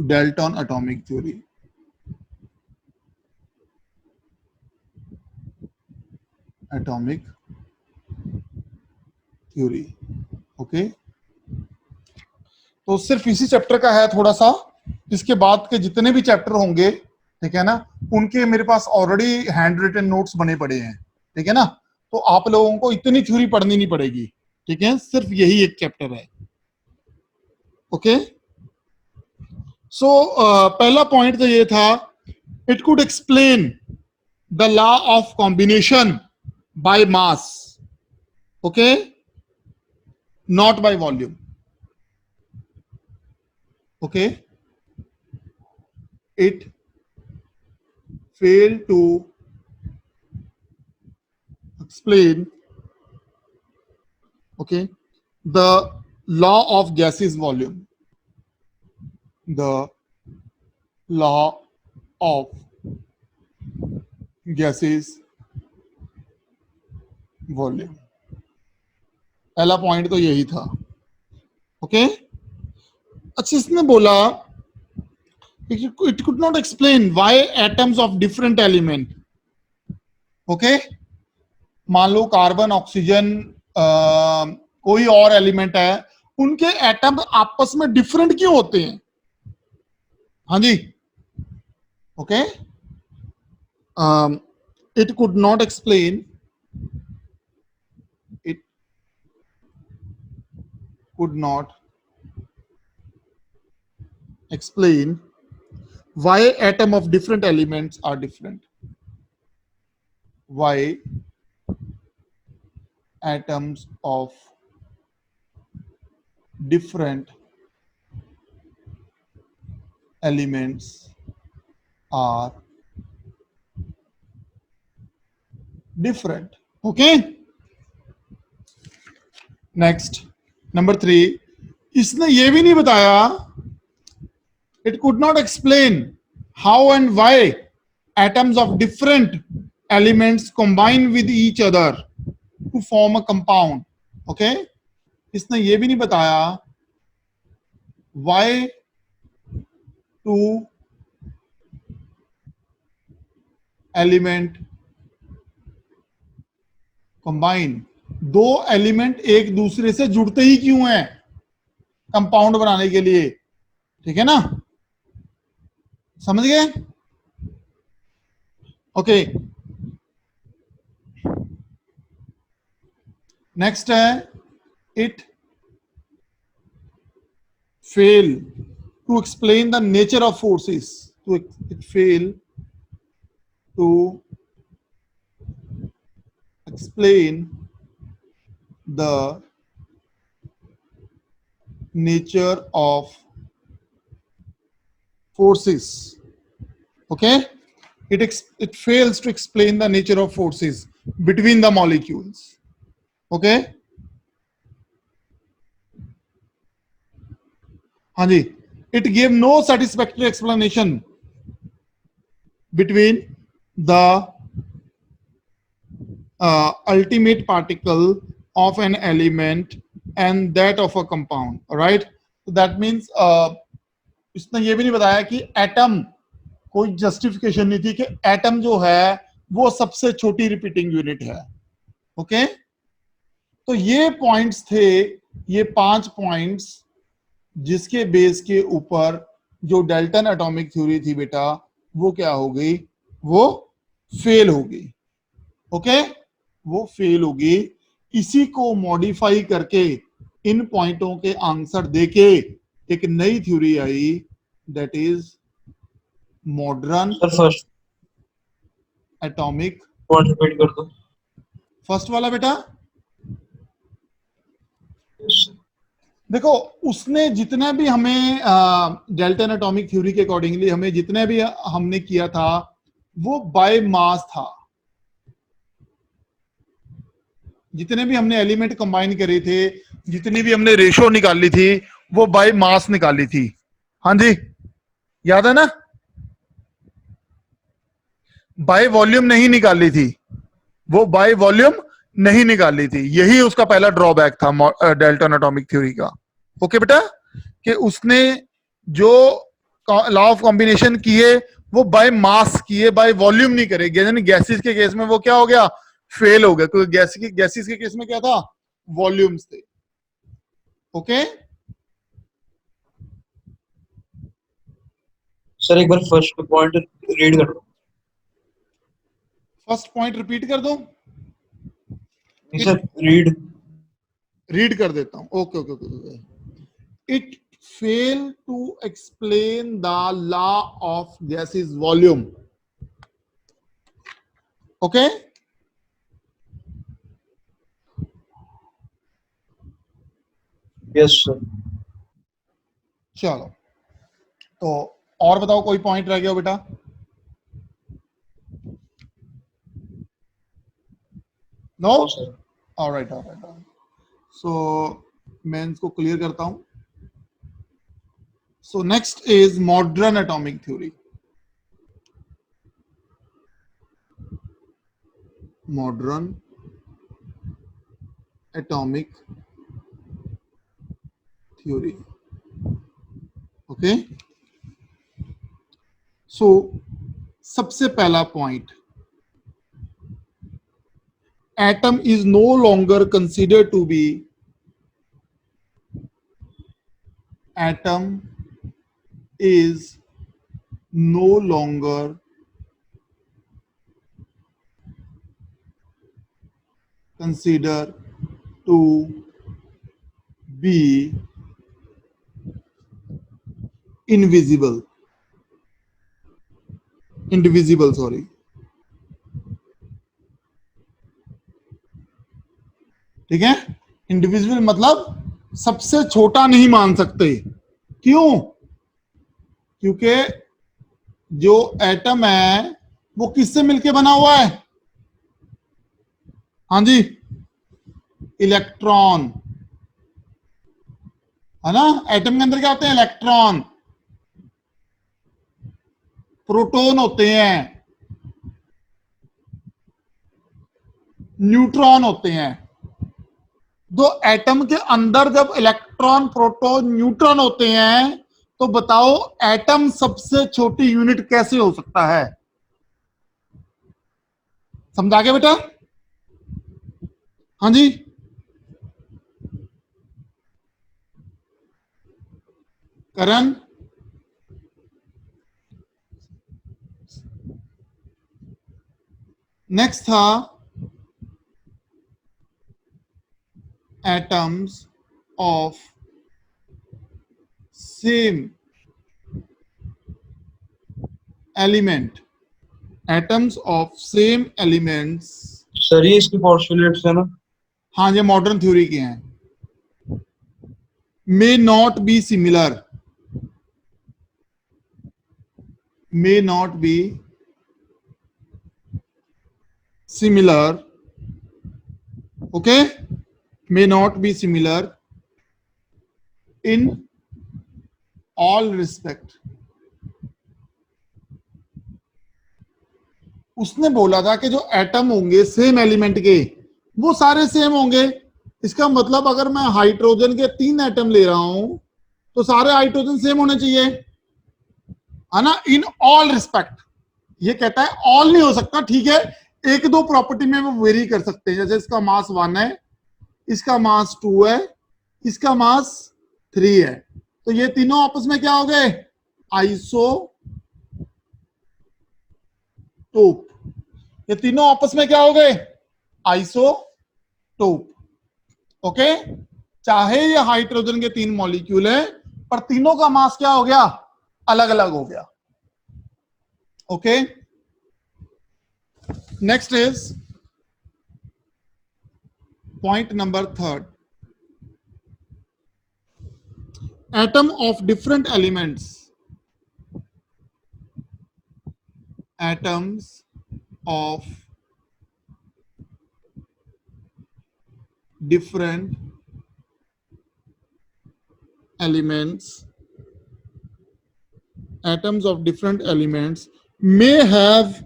Dalton atomic theory. Okay, तो सिर्फ इसी चैप्टर का है थोड़ा सा, इसके बाद के जितने भी चैप्टर होंगे, ठीक है ना, उनके मेरे पास ऑलरेडी हैंड रिटन नोट्स बने पड़े हैं, ठीक है ना, तो आप लोगों को इतनी थ्योरी पढ़नी नहीं पड़ेगी, ठीक है, सिर्फ यही एक चैप्टर है, ओके। सो पहला पॉइंट तो ये था, it could explain the law of combination by mass, okay, not by volume, okay. It fail to explain, okay, the law of gases volume, the law of gases volume. पहला point तो यही था। Okay, अच्छा इसने बोला it could not explain why atoms of different element, okay, मान low carbon oxygen कोई और एलिमेंट है, उनके एटम आपस में डिफरेंट क्यों होते हैं? हाँ जी, okay, it could not explain, it could not explain why atom of different elements are different, why atoms of different elements are different. Okay, next number 3, इसने ये भी नहीं बताया, it could not explain how and why atoms of different elements combine with each other to form a compound. Okay, इसने ये भी नहीं बताया why two element combine, दो एलिमेंट एक दूसरे से जुड़ते ही क्यों हैं कंपाउंड बनाने के लिए, ठीक है ना, समझ गए? ओके, नेक्स्ट है it fail to explain the nature of forces, तो it fail to explain the nature of forces. Okay, it fails to explain the nature of forces between the molecules. Okay, हाँ जी, it gave no satisfactory explanation between the ultimate particle of an element and that of a compound. Right, so that means इसने ये भी नहीं बताया कि atom, कोई justification नहीं थी कि एटम जो है वो सबसे छोटी रिपीटिंग यूनिट है। ओके, तो ये पॉइंट्स थे, ये 5 पॉइंट्स जिसके बेस के ऊपर जो डेल्टन एटॉमिक थ्योरी थी बेटा वो क्या हो गई, वो फेल हो गई। ओके, वो फेल हो गई। इसी को मॉडिफाई करके इन पॉइंटों के आंसर देके एक नई theory I, that is modern first atomic. Point repeat कर दो। फर्स्ट वाला बेटा देखो, उसने जितना भी हमें डेल्टन एटॉमिक थ्योरी के अकॉर्डिंगली हमें जितने भी हमने किया था वो बाय मास था, जितने भी हमने एलिमेंट कंबाइन करे थे, जितनी भी हमने रेशो निकाली थी वो बाय मास निकाली थी। हाँ जी, याद है ना, बाय वॉल्यूम नहीं निकाली थी, वो बाय वॉल्यूम नहीं निकाली थी। यही उसका पहला ड्रॉबैक था डेल्टन एटॉमिक थ्योरी का। ओके बेटा, कि उसने जो लॉ ऑफ कॉम्बिनेशन किए वो बाय मास किए, बाय वॉल्यूम नहीं करे। यानी गैसेस के केस में वो क्या हो गया, फेल हो गया, क्योंकि गैसेस के केस में क्या था, वॉल्यूम्स थे। ओके, सर एक बार फर्स्ट पॉइंट रीड कर दो। फर्स्ट पॉइंट रिपीट कर दो? सर रीड कर देता हूं। Okay okay okay, it fail to explain the law of gases volume. Okay, yes sir. चलो, तो और बताओ कोई पॉइंट रह गया हो बेटा? No, No, sir. Alright alright. So मैं इसको क्लियर करता हूं। So next is modern atomic theory. Modern atomic theory. Okay, so सबसे पहला point, atom is no longer considered to be, atom is no longer considered to be indivisible, sorry। ठीक है, individual मतलब सबसे छोटा नहीं मान सकते। क्यों? क्योंकि जो एटम है वो किससे मिलके बना हुआ है? हाँ जी, इलेक्ट्रॉन, है ना। एटम के अंदर क्या होते हैं? इलेक्ट्रॉन, प्रोटॉन होते हैं, न्यूट्रॉन होते हैं। तो एटम के अंदर जब इलेक्ट्रॉन, प्रोटॉन, न्यूट्रॉन होते हैं, तो बताओ एटम सबसे छोटी यूनिट कैसे हो सकता है? समझा गया बेटा? हाँ जी, करण। नेक्स्ट था atoms of same element. Atoms of same elements. Sir ये इसकी पोस्टुलेट्स है ना? हाँ, ये मॉडर्न थ्योरी के हैं। May not be similar, may not be similar, okay, may not be similar in all respect। उसने बोला था कि जो एटम होंगे सेम एलिमेंट के, वो सारे सेम होंगे। इसका मतलब अगर मैं हाइड्रोजन के 3 एटम ले रहा हूं तो सारे हाइड्रोजन सेम होने चाहिए, है ना, इन ऑल रिस्पेक्ट। ये कहता है ऑल नहीं हो सकता, ठीक है, एक दो प्रॉपर्टी में वो वेरी कर सकते हैं। जैसे इसका मास 1 है, इसका मास 2 है, इसका मास 3 है, तो ये तीनों आपस में क्या हो गए? आइसोटोप। ये तीनों आपस में क्या हो गए? आइसोटोप। ओके, चाहे ये हाइड्रोजन के 3 मॉलिक्यूल है, पर तीनों का मास क्या हो गया? अलग अलग हो गया। Okay, next is point number 3, atom of different elements. atoms of different elements, atoms of different elements may have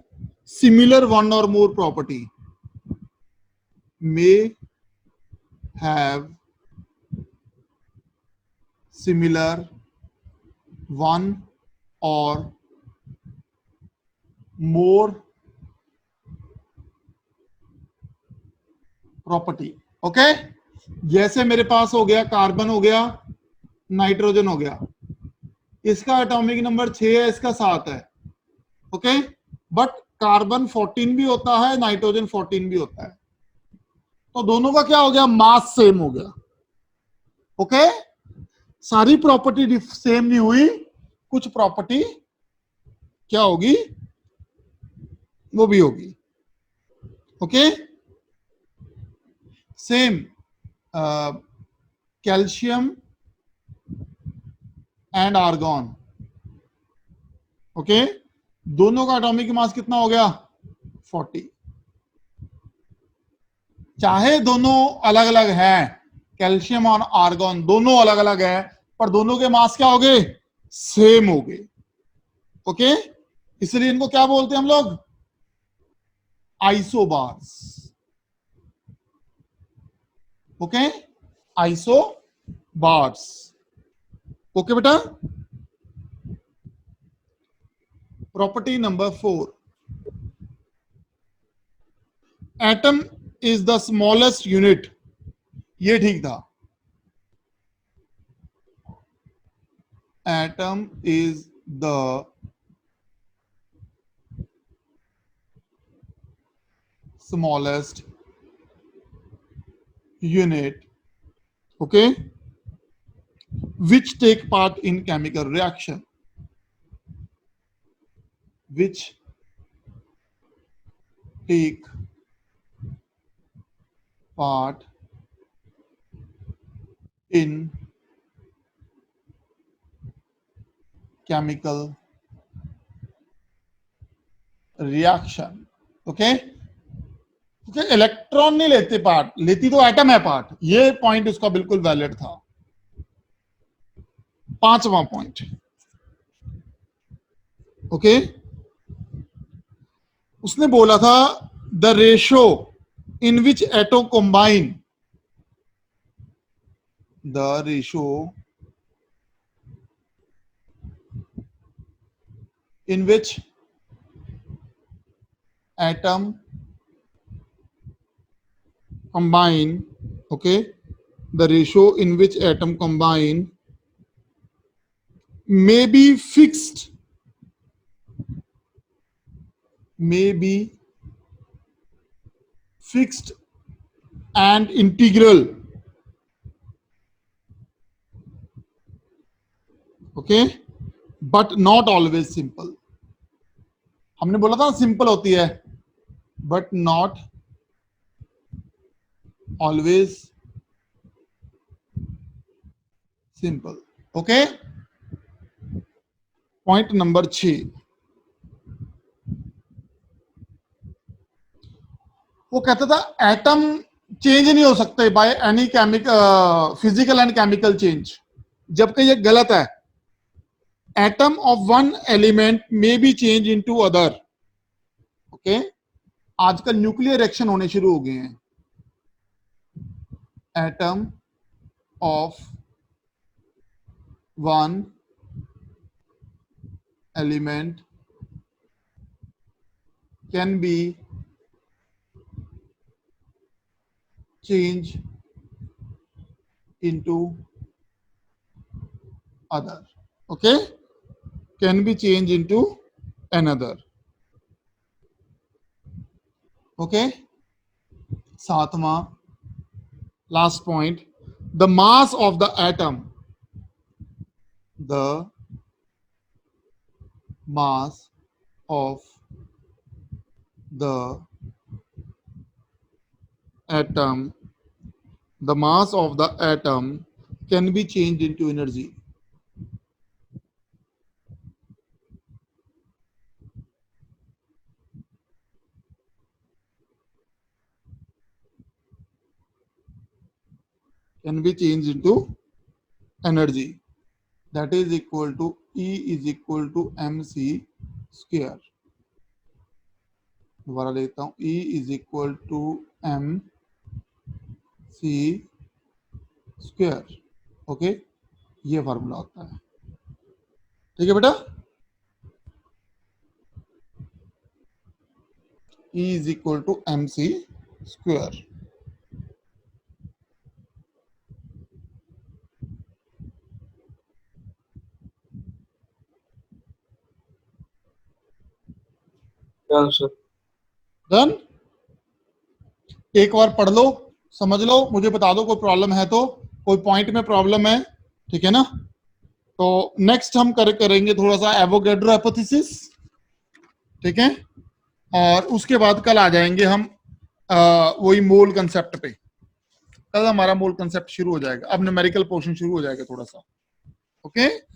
similar one or more property, may have similar one or more property. Okay, जैसे मेरे पास हो गया carbon, हो गया nitrogen, हो गया, इसका atomic number 6 है, इसका 7 है। ओके, बट कार्बन 14 भी होता है, नाइट्रोजन 14 भी होता है, तो दोनों का क्या हो गया? मास सेम हो गया। ओके, सारी प्रॉपर्टी सेम नहीं हुई, कुछ प्रॉपर्टी क्या होगी? वो भी होगी। Okay, same calcium and argon. Okay, दोनों का एटॉमिक मास कितना हो गया? 40। चाहे दोनों अलग अलग हैं, कैल्शियम और आर्गन दोनों अलग अलग है, पर दोनों के मास क्या हो गए, सेम हो गए। ओके, इसलिए इनको क्या बोलते हैं हम लोग, आइसोबार्स। Okay, isobars. ओके बेटा। Property number 4, atom is the smallest unit. ये ठीक था, atom is the smallest unit, okay, which take part in chemical reaction, which take part in chemical reaction, okay, क्योंकि इलेक्ट्रॉन नहीं लेते part, लेती तो atom है पार्ट। ये पॉइंट उसका बिल्कुल वैलिड था। 5वां पॉइंट, ओके, उसने बोला था the ratio in which atom combine, the ratio in which atom combine, okay, the ratio in which atom combine may be fixed, and integral, okay, but not always simple। हमने बोला था simple होती है, but not always simple. Okay, point number 6, वो कहता था atom change नहीं हो सकते by any chemical physical and chemical change, जबकि ये गलत है। Atom of one element may be change into other. Okay, आजकल न्यूक्लियर रिएक्शन होने शुरू हो गए हैं। Atom of one element can be change into other, okay, can be changed into another, okay। 7वां last point, the mass of the atom, the mass of the atom, the mass of the atom can be changed into energy। can be changed into energy, that is equal to E is equal to mc square। दोबारा लेता हूं, E is equal to mc square. Okay, ये formula होता है। ठीक है बेटा, E is equal to mc square. Done. एक बार पढ़ लो, समझ लो, मुझे बता दो कोई प्रॉब्लम है तो, कोई पॉइंट में प्रॉब्लम है, ठीक है ना। तो नेक्स्ट हम करेंगे थोड़ा सा एवोगैड्रो हाइपोथेसिस, ठीक है, और उसके बाद कल आ जाएंगे हम वही मोल कंसेप्ट पे। कल हमारा मोल कंसेप्ट शुरू हो जाएगा, अब न्यूमेरिकल पोर्शन शुरू हो जाएगा थोड़ा सा। ओके।